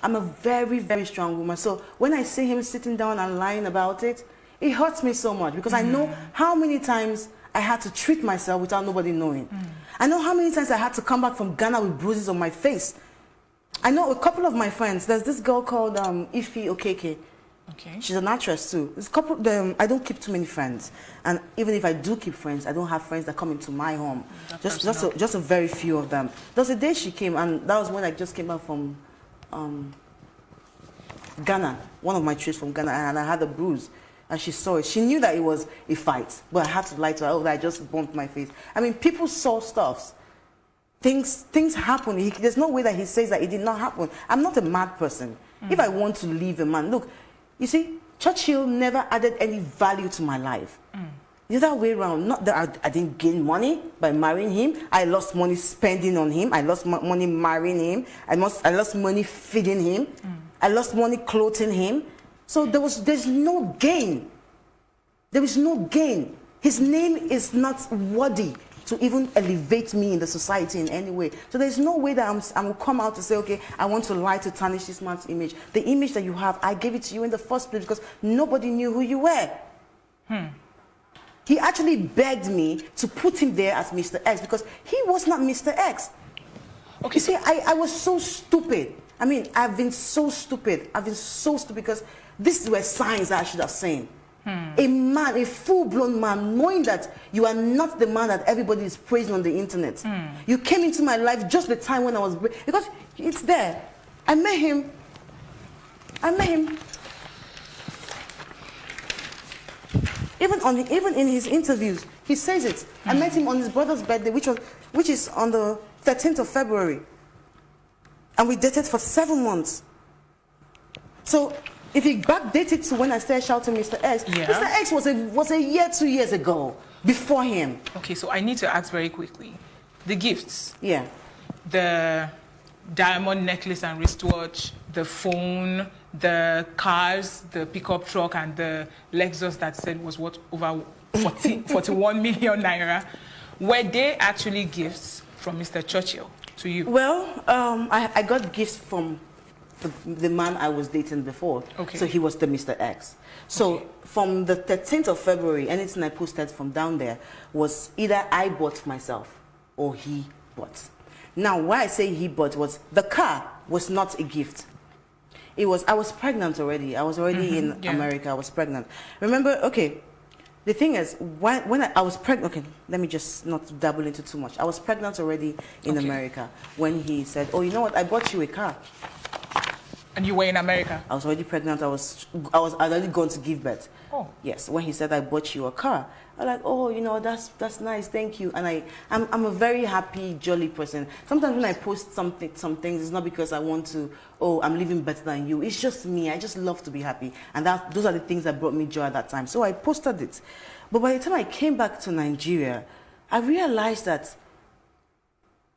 I'm a very, very strong woman. So when I see him sitting down and lying about it, it hurts me so much because I know how many times I had to treat myself without nobody knowing. I know how many times I had to come back from Ghana with bruises on my face. I know a couple of my friends. There's this girl called Ife Okeke. Okay. She's an actress too. There's a couple. I don't keep too many friends, and even if I do keep friends, I don't have friends that come into my home. Just a very few of them. There was a day she came, and that was when I just came back from Ghana. One of my trips from Ghana, and I had a bruise. And she saw it. She knew that it was a fight, but I had to lie to her. Oh, I just bumped my face. I mean, people saw stuff. Things happen. There's no way that he says that it did not happen. I'm not a mad person. If I want to leave a man, look, you see, Churchill never added any value to my life. The other way around, not that I didn't gain money by marrying him. I lost money spending on him. I lost money marrying him. I lost money feeding him. I lost money clothing him. So there's no gain. There is no gain. His name is not worthy to even elevate me in the society in any way. So there's no way that I will come out to say, okay, I want to lie to tarnish this man's image. The image that you have, I gave it to you in the first place because nobody knew who you were. He actually begged me to put him there as Mr. X because he was not Mr. X. Okay. You see, I was so stupid. I mean, I've been so stupid. I've been so stupid because these were signs that I should have seen. A man, a full-blown man, knowing that you are not the man that everybody is praising on the internet. You came into my life just the time when I was... Because it's there. I met him. Even in his interviews, he says it. I met him on his brother's birthday, which is on the 13th of February. And we dated for 7 months. So... if you backdate it to when I started shouting Mr. X, Mr. X was a year, 2 years ago, before him. Okay, so I need to ask very quickly. The gifts. Yeah. The diamond necklace and wristwatch, the phone, the cars, the pickup truck, and the Lexus that said was worth over 41 million naira. Were they actually gifts from Mr. Churchill to you? Well, I got gifts from the man I was dating before. Okay. So he was the Mr. X. So from the 13th of February, anything I posted from down there was either I bought myself or he bought. Now, why I say he bought was the car was not a gift. It was, I was pregnant already. I was already in America. I was pregnant. Remember, okay, the thing is, when I was pregnant, okay, let me just not dabble into too much. I was pregnant already in America when he said, oh, you know what, I bought you a car. And you were in America? I was already pregnant. I was already going to give birth. Oh. Yes. When he said, I bought you a car, I was like, oh, you know, that's nice. Thank you. And I'm a very happy, jolly person. Sometimes when I post some things, it's not because I want to, oh, I'm living better than you. It's just me. I just love to be happy. And those are the things that brought me joy at that time. So I posted it. But by the time I came back to Nigeria, I realized that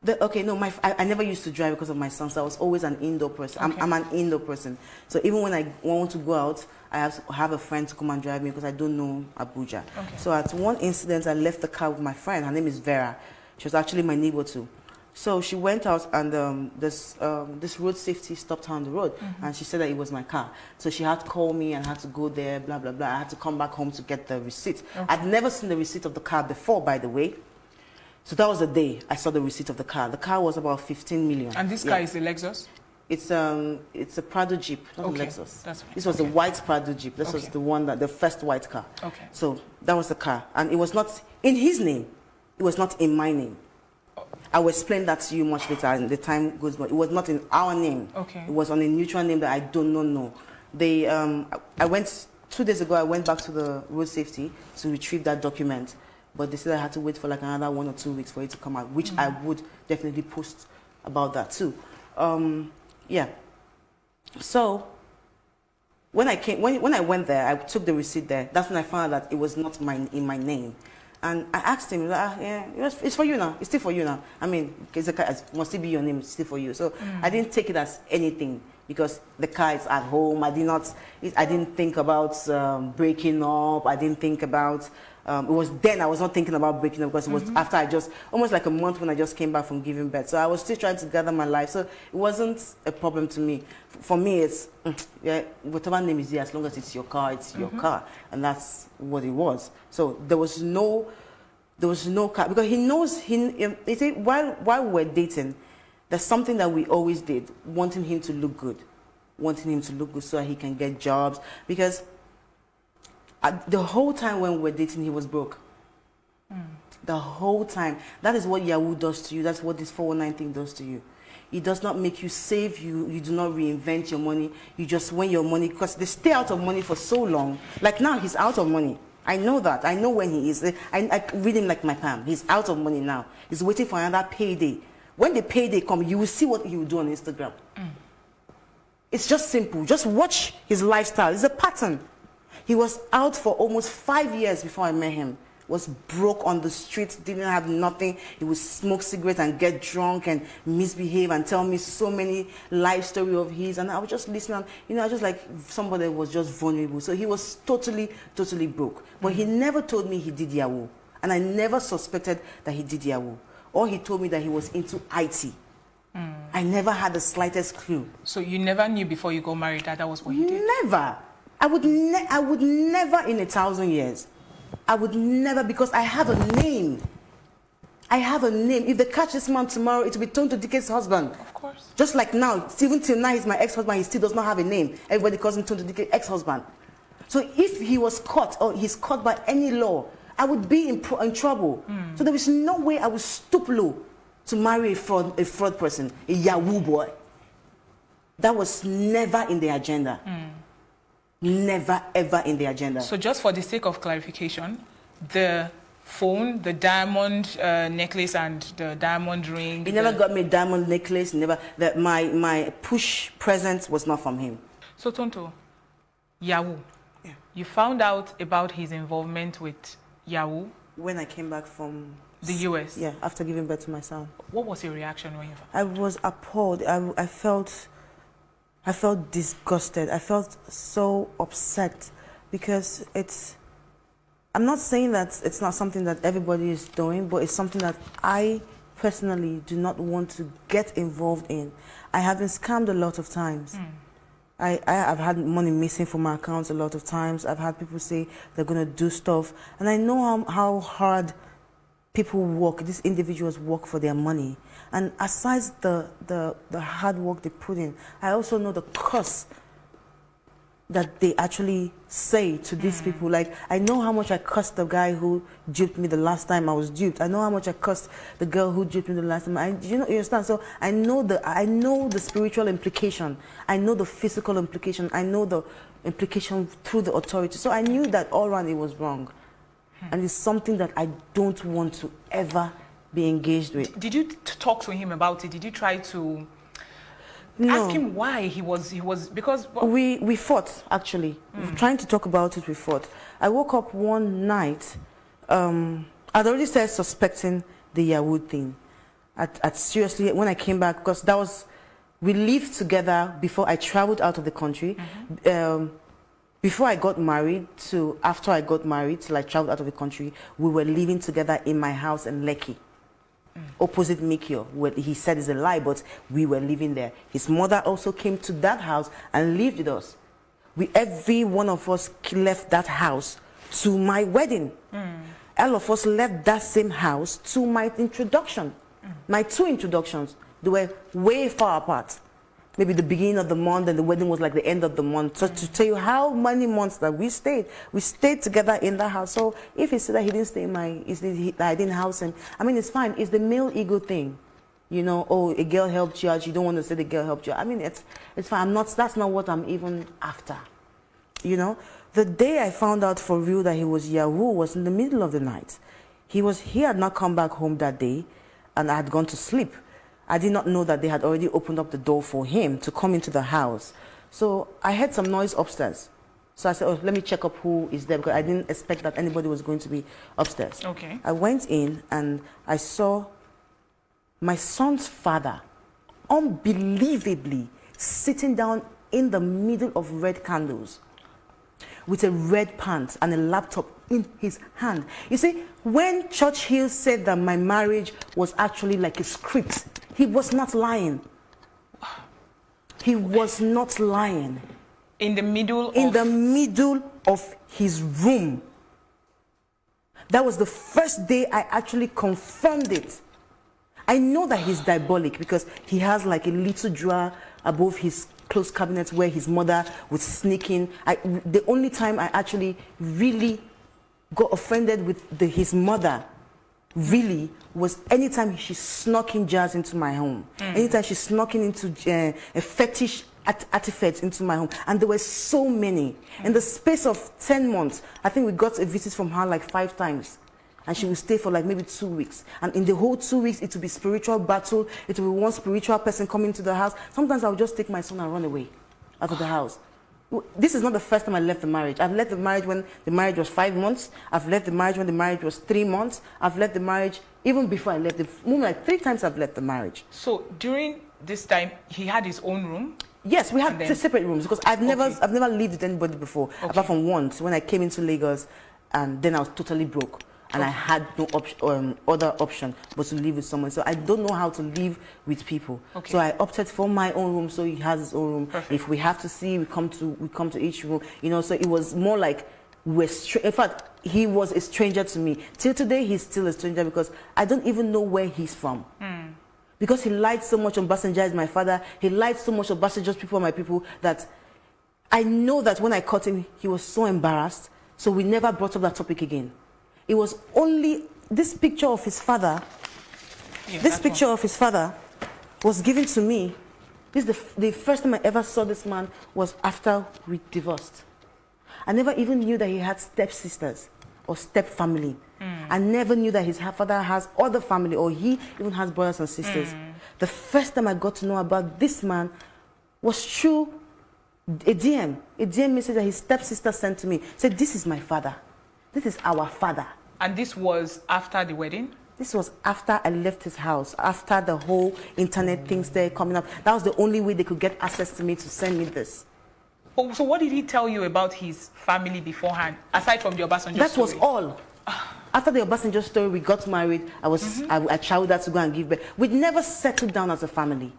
I never used to drive because of my son, so I was always an indoor person. Okay. I'm an indoor person. So even when I want to go out, I have to have a friend to come and drive me because I don't know Abuja. Okay. So at one incident, I left the car with my friend. Her name is Vera. She was actually my neighbor too. So she went out and this road safety stopped her on the road and she said that it was my car. So she had to call me and had to go there, blah, blah, blah. I had to come back home to get the receipt. Okay. I'd never seen the receipt of the car before, by the way. So that was the day I saw the receipt of the car. The car was about 15 million. And this car is a Lexus? It's a Prado Jeep, not a Lexus. That's right. This was a white Prado Jeep. This was the first white car. Okay. So that was the car. And it was not in his name. It was not in my name. I will explain that to you much later and the time goes by. It was not in our name. Okay. It was on a neutral name that I do not know. I went 2 days ago, I went back to the road safety to retrieve that document. But they said I had to wait for like another 1 or 2 weeks for it to come out, which I would definitely post about that too. Yeah. So when I went there, I took the receipt there. That's when I found out that it was not in my name. And I asked him, it's for you now. It's still for you now. I mean, it must still be your name. It's still for you. So I didn't take it as anything. because the car is at home. I didn't think about breaking up. I didn't think about, it was then I was not thinking about breaking up, because it was after I just, almost like a month when I just came back from giving birth. So I was still trying to gather my life. So it wasn't a problem to me. For me, it's, yeah, whatever name is there, as long as it's your car, it's your car. And that's what it was. So there was no car, because he knows, he said, while we were dating, there's something that we always did, wanting him to look good so that he can get jobs. Because the whole time when we were dating, he was broke. The whole time. That is what Yahoo does to you. That's what this 419 thing does to you. It does not make you save. You do not reinvent your money. You just win your money, because they stay out of money for so long. Like now, he's out of money. I know that. I know when he is. I read him like my palm. He's out of money now. He's waiting for another payday. When the payday comes, you will see what he will do on Instagram. It's just simple. Just watch his lifestyle. It's a pattern. He was out for almost 5 years before I met him. Was broke on the streets, didn't have nothing. He would smoke cigarettes and get drunk and misbehave and tell me so many life story of his. And I was just listening. I just like somebody was just vulnerable. So he was totally broke. But he never told me he did Yahoo. And I never suspected that he did Yahoo. Or he told me that he was into IT. I never had the slightest clue. So you never knew before you got married that was what he did? Never. I would never in 1,000 years. I would never, because I have a name. I have a name. If they catch this man tomorrow, it will be tonto Dike's husband. Of course. Just like now, even till now, he's my ex-husband. He still does not have a name. Everybody calls him tonto Dike's ex-husband. So if he was caught, or he's caught by any law, I would be in trouble. So there is no way I would stoop low to marry a fraud person, a Yahoo boy. That was never in the agenda. Never, ever in the agenda. So just for the sake of clarification, the phone, the diamond necklace and the diamond ring... He never got me a diamond necklace. Never. My push present was not from him. So Tonto, Yahoo. Yeah. You found out about his involvement with Yahoo when I came back from the US. Yeah, after giving birth to my son. What was your reaction when you found out? I was appalled. I felt disgusted. I felt so upset, because I'm not saying that it's not something that everybody is doing, but it's something that I personally do not want to get involved in. I have been scammed a lot of times. I've had money missing from my accounts a lot of times. I've had people say they're going to do stuff. And I know how hard people work, these individuals work for their money. And aside the hard work they put in, I also know the cost that they actually say to these people. Like, I know how much I cost the guy who duped me the last time I was duped. I know how much I cost the girl who duped me the last time. You understand? So I know the spiritual implication. I know the physical implication. I know the implication through the authority. So I knew that all around it was wrong. And it's something that I don't want to ever be engaged with. Did you talk to him about it? Did you try to ask him why he was because we fought, actually. Trying to talk about it, we fought. I woke up one night, I'd already started suspecting the Yahoo thing. Seriously, when I came back, because we lived together before I traveled out of the country. Before I got married to after I got married till I traveled out of the country, we were living together in my house in Lekki, opposite Mikio. Well, he said it's a lie, but we were living there. His mother also came to that house and lived with us. Every one of us left that house to my wedding. All of us left that same house to my introduction. My 2 introductions, they were way far apart. Maybe the beginning of the month and the wedding was like the end of the month. So to tell you how many months that we stayed together in that house. So if he said that he didn't stay in that I didn't house him, I mean, it's fine. It's the male ego thing. Oh, a girl helped you out. You don't want to say the girl helped you. I mean, it's fine. That's not what I'm even after. The day I found out for real that he was Yahoo was in the middle of the night. He had not come back home that day, and I had gone to sleep. I did not know that they had already opened up the door for him to come into the house. So I heard some noise upstairs. So I said, oh, let me check up who is there, because I didn't expect that anybody was going to be upstairs. Okay. I went in and I saw my son's father unbelievably sitting down in the middle of red candles with a red pants and a laptop in his hand. You see, when Churchill said that my marriage was actually like a script, he was not lying. He was not lying. In the middle of his room. That was the first day I actually confirmed it. I know that he's diabolic because he has like a little drawer above his closed cabinet where his mother would sneak in. The only time I actually really got offended with his mother really was anytime she snuck in jars into my home. Anytime she snuck into a fetish artifacts into my home. And there were so many. In the space of 10 months, I think we got a visit from her like 5 times. And she would stay for like maybe 2 weeks. And in the whole 2 weeks, it would be spiritual battle. It would be one spiritual person coming to the house. Sometimes I would just take my son and run away out of the house. This is not the first time I left the marriage. I've left the marriage when the marriage was 5 months. I've left the marriage when the marriage was 3 months. I've left the marriage even before I left. The moment like 3 times I've left the marriage. So during this time, he had his own room? Yes, we had separate rooms because I've never lived with anybody before, apart from once when I came into Lagos, and then I was totally broke. And I had no other option but to live with someone. So I don't know how to live with people. So I opted for my own room. So he has his own room. If we have to see, we come to each room. You know, so it was more like in fact, he was a stranger to me. Till today, he's still a stranger because I don't even know where he's from. Because he lied so much on Basenja is my father. He lied so much on Basenja's people are my people that I know that when I caught him, he was so embarrassed. So we never brought up that topic again. It was only this picture of his father. This picture of his father was given to me. This is the first time I ever saw this man was after we divorced. I never even knew that he had stepsisters or stepfamily. I never knew that his father has other family or he even has brothers and sisters. The first time I got to know about this man was through a DM. A DM message that his stepsister sent to me. Said, "This is my father. This is our father." And this was after the wedding? This was after I left his house, after the whole internet thing started coming up. That was the only way they could get access to me to send me this. Oh, so what did he tell you about his family beforehand, aside from the Obasanjo story? That was all. After the Obasanjo story, we got married. I traveled out to go and give birth. We'd never settled down as a family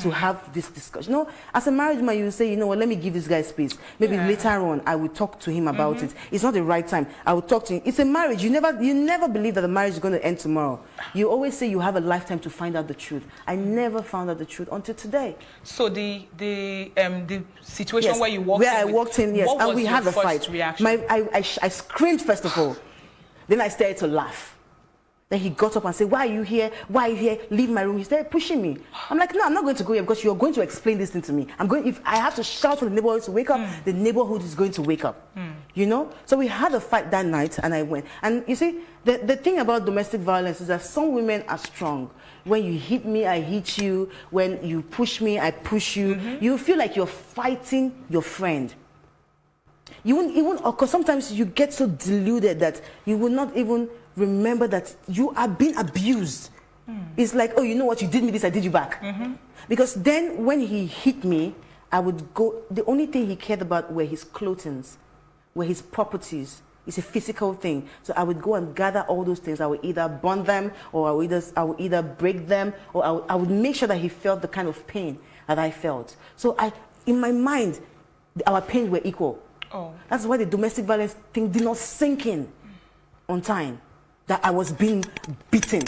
to have this discussion. You know, as a married man, you say, you know what, let me give this guy space. Maybe later on, I will talk to him about it. It's not the right time. I will talk to him. It's a marriage. You never believe that the marriage is going to end tomorrow. You always say you have a lifetime to find out the truth. I never found out the truth until today. So the situation where you walked in, I walked in, yes, and we had a fight. Reaction? I screamed first of all. Then I started to laugh. Then he got up and said, "Why are you here? Why are you here? Leave my room." He started pushing me. I'm like, "No, I'm not going to go here because you're going to explain this thing to me. If I have to shout for the neighborhood to wake up, the neighborhood is going to wake up." You know? So we had a fight that night and I went. And you see, the thing about domestic violence is that some women are strong. When you hit me, I hit you. When you push me, I push you. You feel like you're fighting your friend. Because sometimes you get so deluded that you will not even remember that you are being abused. It's like, oh, you know what, you did me this, I did you back. Because then when he hit me, I would go, the only thing he cared about were his clothing, were his properties. It's a physical thing. So I would go and gather all those things. I would either burn them, or I would either break them, or I would make sure that he felt the kind of pain that I felt. So in my mind, our pains were equal. That's why the domestic violence thing did not sink in on time, that I was being beaten.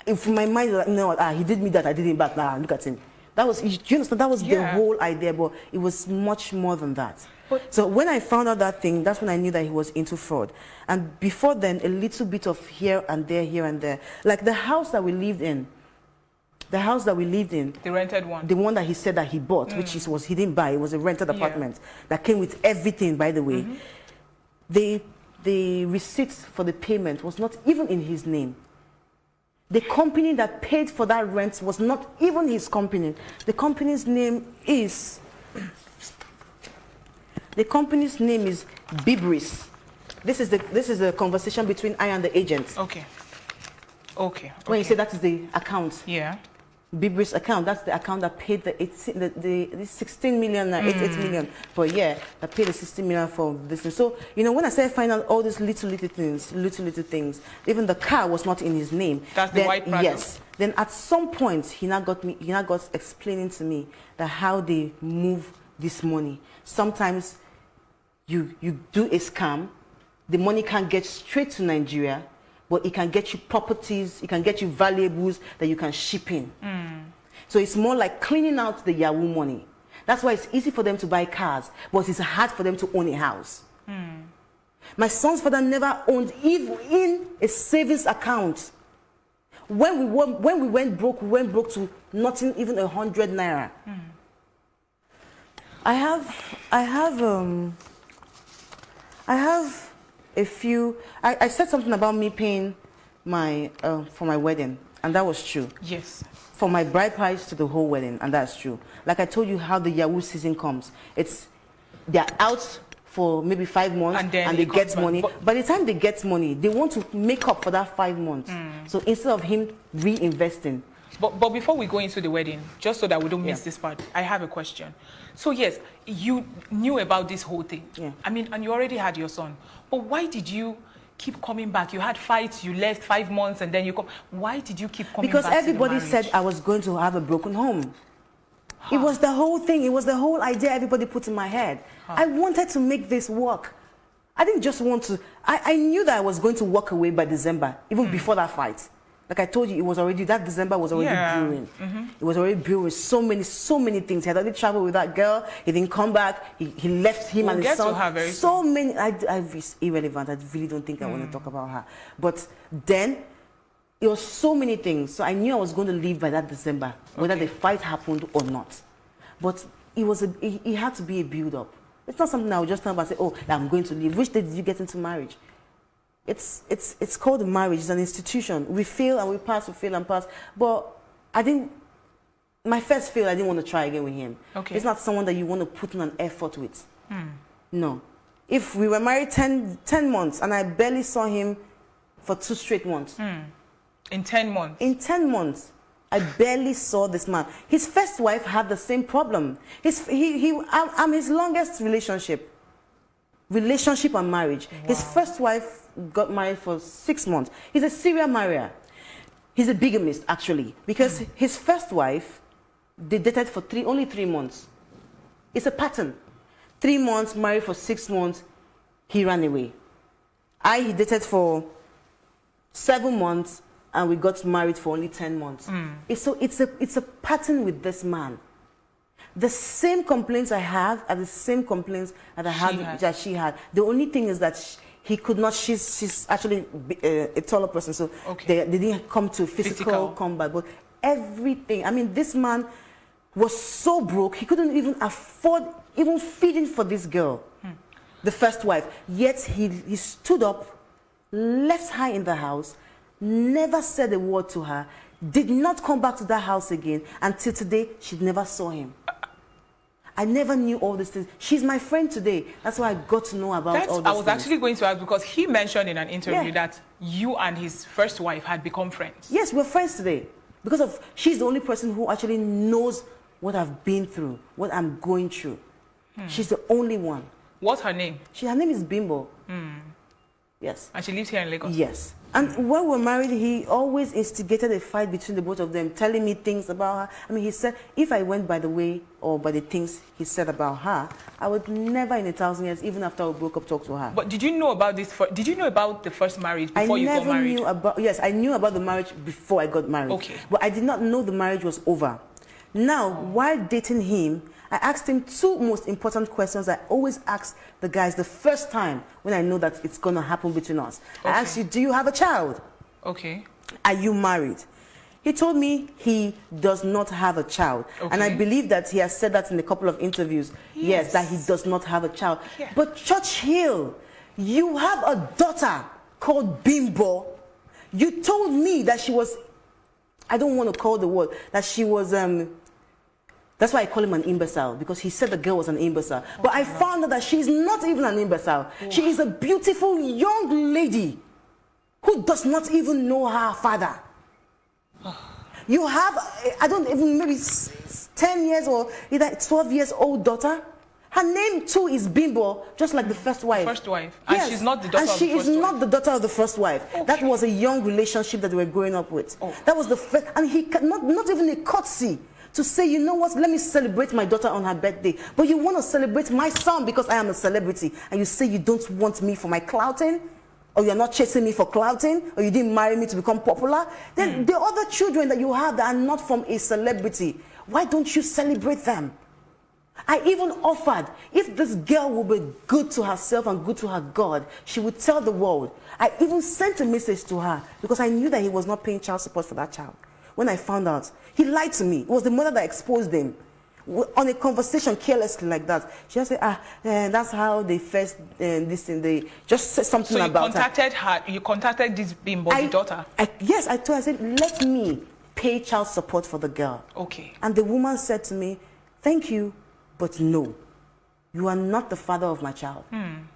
If my mind was like, no, he did me that, I did him back, look at him. That was, you understand, that was the whole idea, but it was much more than that. So when I found out that thing, that's when I knew that he was into fraud. And before then, a little bit of here and there. Like the house that we lived in, the rented one, the one that he said that he bought, which he didn't buy, it was a rented apartment that came with everything, by the way. The receipts for the payment was not even in his name. The company that paid for that rent was not even his company. The company's name is Bibris. This is the conversation between I and the agent. Okay. When you say that is the account. Yeah. Bibri's account. That's the account that paid the 16 million, 88 million per year, that paid the 60 million for this thing. So, you know, when I started finding out all these little things, even the car was not in his name. That's the white Prado? Yes. Then at some point, he now got explaining to me that how they move this money. Sometimes you do a scam, the money can't get straight to Nigeria, but it can get you properties, it can get you valuables that you can ship in. So it's more like cleaning out the Yahoo money. That's why it's easy for them to buy cars, but it's hard for them to own a house. My son's father never owned even a savings account. When we went broke to nothing, even 100 naira. I have a few. I said something about me paying for my wedding, and that was true. Yes. For my bride price to the whole wedding, and that's true. Like I told you how the Yahoo season comes. They're out for maybe 5 months and they get money. By the time they get money, they want to make up for that 5 months. So instead of him reinvesting. But before we go into the wedding, just so that we don't miss this part, I have a question. So yes, you knew about this whole thing. Yeah. I mean, and you already had your son. But why did you keep coming back? You had fights, you left 5 months, and then you come. Why did you keep coming back? Because everybody said I was going to have a broken home. It was the whole thing. It was the whole idea everybody put in my head. I wanted to make this work. I didn't just want to. I knew that I was going to walk away by December, even before that fight. Like I told you, it was already, that December was already brewing. It was already brewing so many things. He had already traveled with that girl. He didn't come back. He left him and his son. So many. It's irrelevant. I really don't think I want to talk about her. But then, it was so many things. So I knew I was going to leave by that December, whether the fight happened or not. But it had to be a build-up. It's not something I would just come and say, oh, I'm going to leave. Which day did you get into marriage? It's called marriage. It's an institution. We fail and we pass, we fail and pass. But my first fail, I didn't want to try again with him. Okay. It's not someone that you want to put in an effort with. No. If we were married 10 months and I barely saw him for 2 straight months. In 10 months? In 10 months. I barely saw this man. His first wife had the same problem. I'm his longest relationship and marriage. Wow. His first wife got married for 6 months. He's a serial marrier. He's a bigamist, actually, because his first wife, they dated for only 3 months. It's a pattern. 3 months, married for 6 months, he ran away. He dated for 7 months, and we got married for only 10 months. It's a pattern with this man. The same complaints I have are the same complaints that she had. The only thing is that he could not. She's actually a taller person, so they didn't come to physical combat. But everything. I mean, this man was so broke he couldn't even afford even feeding for this girl, the first wife. Yet he stood up, left her in the house, never said a word to her, did not come back to that house again. Until today, she never saw him. I never knew all these things. She's my friend today. That's why I got to know about all these things. I was actually going to ask, because he mentioned in an interview that you and his first wife had become friends. Yes, we're friends today. Because she's the only person who actually knows what I've been through, what I'm going through. She's the only one. What's her name? Her name is Bimbo. Yes. And she lives here in Lagos? Yes. And when we were married, he always instigated a fight between the both of them, telling me things about her. I mean, he said, if I went by the way or by the things he said about her, I would never in 1,000 years, even after we broke up, talk to her. But did you know about this? Did you know about the first marriage before you got married? Yes, I knew about the marriage before I got married. Okay. But I did not know the marriage was over. Now, while dating him, I asked him 2 most important questions I always ask the guys the first time when I know that it's going to happen between us. I asked you, do you have a child? Okay. Are you married? He told me he does not have a child. Okay. And I believe that he has said that in a couple of interviews. Yes, that he does not have a child. Yeah. But Churchill, you have a daughter called Bimbo. You told me that she was, I don't want to call the word, that she was, that's why I call him an imbecile, because he said the girl was an imbecile. But I found out that she's not even an imbecile. She is a beautiful young lady who does not even know her father. You have, I don't even, maybe 10 years or either 12 years old daughter. Her name too is Bimbo, just like the first wife. First wife. And yes. she's not the daughter and of the she first is wife. not the daughter of the first wife. Okay. That was a young relationship that they were growing up with. Oh. That was the first, and he not even a courtesy to say, you know what, let me celebrate my daughter on her birthday. But you want to celebrate my son because I am a celebrity. And you say you don't want me for my clouting, or you're not chasing me for clouting, or you didn't marry me to become popular. Then the other children that you have that are not from a celebrity, why don't you celebrate them? I even offered, if this girl will be good to herself and good to her God, she would tell the world. I even sent a message to her because I knew that he was not paying child support for that child. When I found out, he lied to me. It was the mother that exposed him. On a conversation carelessly like that, she just said, that's how they first, this thing, they just said something about her. You contacted this Bimbo, the daughter? Yes, I told her, I said, let me pay child support for the girl. Okay. And the woman said to me, thank you, but no, you are not the father of my child.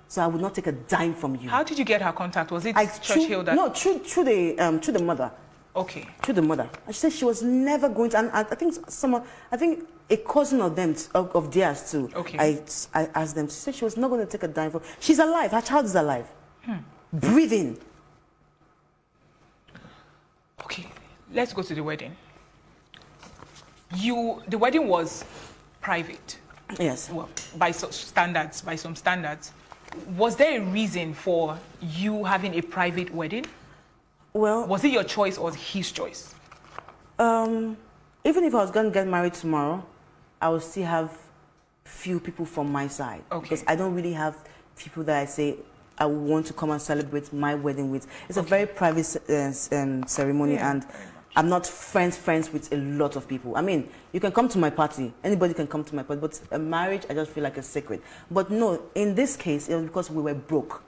So I would not take a dime from you. How did you get her contact? Was it Churchill that? No, through the mother. Okay. Through the mother. And she said she was never going to, and I think a cousin of them, of theirs too. Okay. I asked them, she said she was not going to take a dime from, she's alive, her child is alive. Breathing. Okay, let's go to the wedding. The wedding was private. Yes. Well, by some standards. Was there a reason for you having a private wedding? Well, was it your choice or his choice? Even if I was going to get married tomorrow, I would still have few people from my side. Okay. Because I don't really have people that I say I want to come and celebrate my wedding with. It's a very private ceremony, and I'm not friends with a lot of people. I mean, you can come to my party. Anybody can come to my party. But a marriage, I just feel like a secret. But no, in this case, it was because we were broke.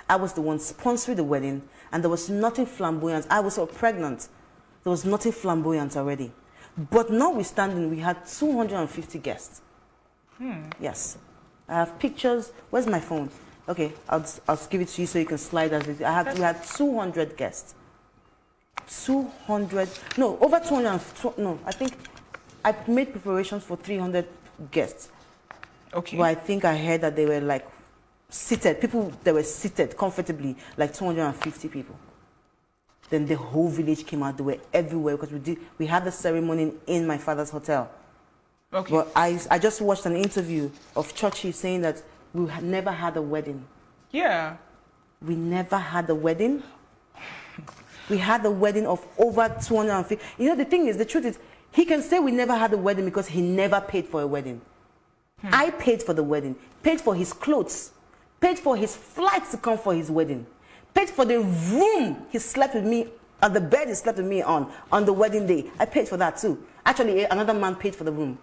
I was the one sponsoring the wedding, and there was nothing flamboyant. I was so pregnant. There was nothing flamboyant already. But notwithstanding, we had 250 guests. Yes. I have pictures. Where's my phone? Okay, I'll give it to you so you can slide as it. We had 200 guests. 200, no, over 200, no, I think I made preparations for 300 guests. Okay. But I think I heard that they were like seated, people that were seated comfortably, like 250 people. Then the whole village came out, they were everywhere because we had the ceremony in my father's hotel. Okay. But I just watched an interview of Churchill saying that we had never had a wedding. Yeah. We never had a wedding. We had a wedding of over 250. You know, the thing is, the truth is, he can say we never had a wedding because he never paid for a wedding. I paid for the wedding, paid for his clothes, paid for his flights to come for his wedding, paid for the room he slept with me, on the bed he slept with me on the wedding day. I paid for that too. Actually, another man paid for the room.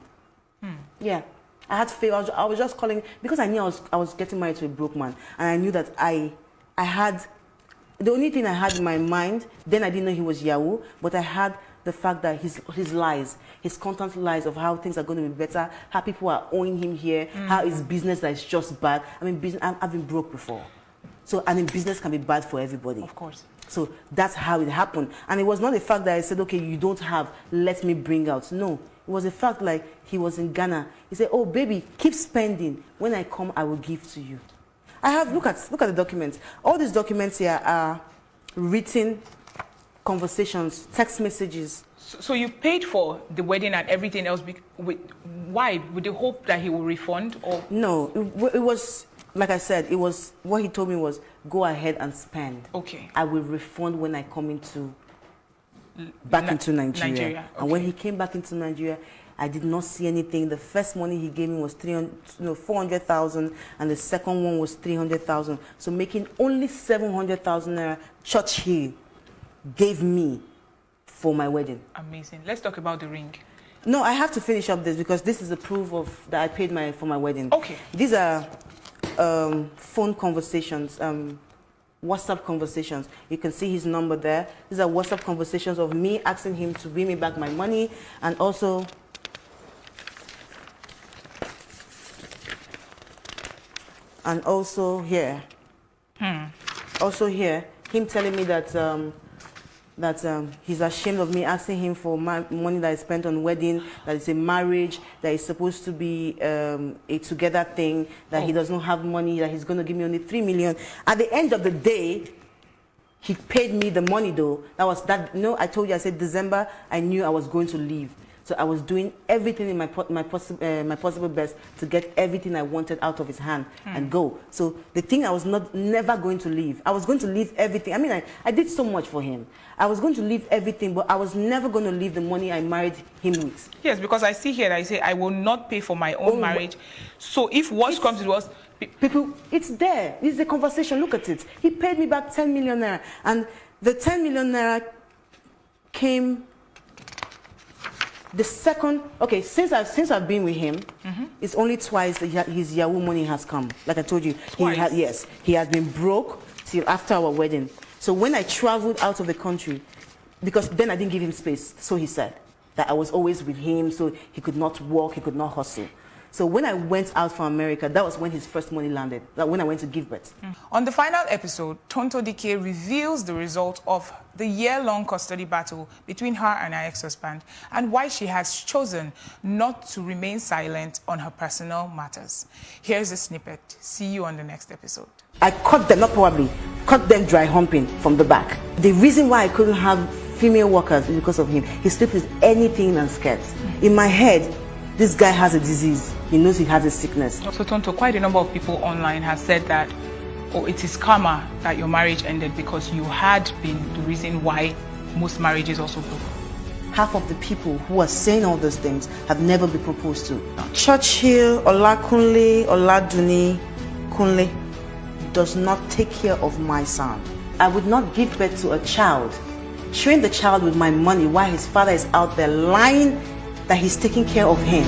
Yeah. I had to pay. I was just calling because I knew I was getting married to a broke man, and I knew that I had the only thing I had in my mind. Then I didn't know he was Yahoo, but I had the fact that his lies, his constant lies of how things are going to be better, how people are owing him here, how his business that is just bad. I mean, I've been broke before, so I mean, business can be bad for everybody. Of course. So that's how it happened, and it was not the fact that I said, okay, you don't have, let me bring out. No. It was a fact like he was in Ghana. He said, oh, baby, keep spending. When I come, I will give to you. I have, look at the documents. All these documents here are written conversations, text messages. So you paid for the wedding and everything else. Why? With the hope that he will refund? Or? No, it was, like I said, it was, what he told me was, go ahead and spend. Okay. I will refund when I come back into Nigeria. Okay. And when he came back into Nigeria, I did not see anything. The first money he gave me was 400,000, and the second one was 300,000. So making only 700,000 naira, Churchill gave me for my wedding. Amazing. Let's talk about the ring. No, I have to finish up this because this is a proof of that I paid for my wedding. Okay. These are phone conversations. WhatsApp conversations. You can see his number there. These are WhatsApp conversations of me asking him to bring me back my money, and also here. Also here, him telling me that that he's ashamed of me asking him for money that I spent on wedding, that it's a marriage, that it's supposed to be a together thing, that he does not have money, that he's going to give me only 3 million. At the end of the day, he paid me the money though. That was that. No, I told you, I said December, I knew I was going to leave. So I was doing everything in my possible best to get everything I wanted out of his hand and go. So the thing I was never going to leave. I was going to leave everything. I mean, I did so much for him. I was going to leave everything, but I was never going to leave the money I married him with. Yes, because I see here that I say I will not pay for my own marriage. So if worst comes to worst, people, it's there. It's the conversation. Look at it. He paid me back 10 million naira, and the 10 million naira came. The second, okay, since I've been with him, it's only twice that his Yahoo money has come. Like I told you, Twice. he has been broke till after our wedding. So when I traveled out of the country, because then I didn't give him space, so he said that I was always with him, so he could not work, he could not hustle. So when I went out from America, that was when his first money landed. That when I went to give birth. On the final episode, Tonto Dike reveals the result of the year-long custody battle between her and her ex-husband and why she has chosen not to remain silent on her personal matters. Here's a snippet. See you on the next episode. I cut them, not probably, cut them dry humping from the back. The reason why I couldn't have female workers is because of him. He sleeps with anything and skirts. In my head, this guy has a disease. He knows he has a sickness. So Tonto, quite a number of people online have said that, oh, it is karma that your marriage ended because you had been the reason why most marriages also broke. Half of the people who are saying all those things have never been proposed to. Churchill, Olakunle, Oladuni, Kunle does not take care of my son. I would not give birth to a child, train the child with my money while his father is out there lying that he's taking care of him.